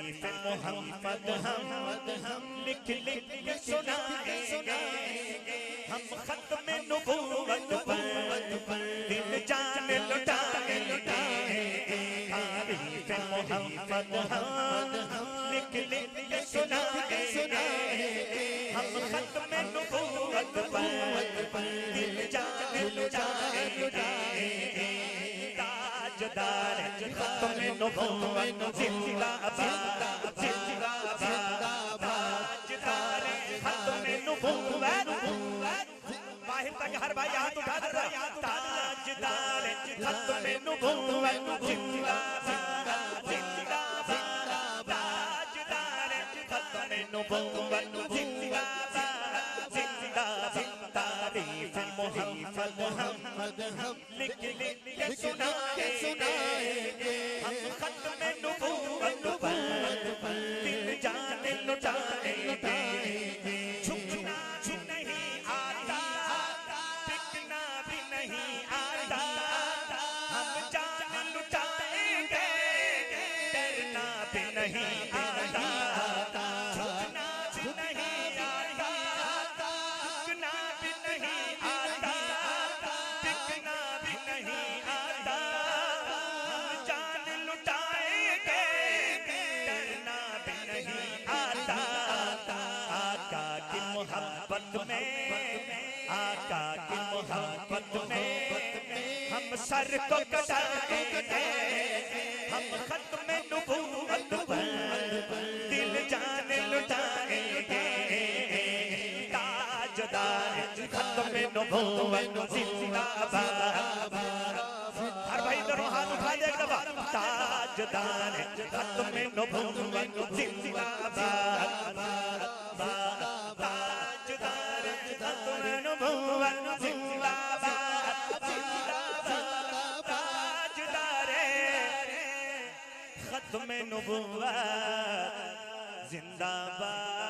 تعریف محمد ہم لکھ لکھ کے سنائیں گے ہم ختم نبوت پر دل جان لٹائیں گے تعریف محمد ہم لکھ لکھ کے سنائیں گے ہم ختم نبوت پر دل جان لٹائیں گے تاجدار ختم نبوت زندہ باد زندہ باد تاجدار ختم نبوت باہر تک ہر بھائی ہاتھ اٹھا دیتا تاجدار ختم نبوت زندہ باد زندہ باد تاجدار ختم نبوت زندہ باد زندہ باد تعریف محمد ہم لکھ لکھ کے سنائیں گے ہم ختم نبوت پر دل جان لٹائیں گے جھکنا بھی نہیں آتا ٹکنا بھی نہیں آتا ہم جان لٹائیں گے ڈرنا بھی نہیں آتا جھکنا بھی نہیں آتا ٹکنا بھی نہیں آتا ٹکنا بھی نہیں آتا ہم جان لٹائیں گے ڈرنا بھی نہیں آتا آقا کی محبت میں آقا کی محبت میں ہم سر کو کٹائیں گے ہم ختم نبوت پر دل جان لٹائیں گے تاجدار ختم نبوت زندہ باد ہر بھائی دونوں ہاتھ اٹھا دے ایک دفعہ تاجدار ختم نبوت زندہ باد تاجدار ختم نبوت زندہ باد تاجدار ختم نبوت زندہ باد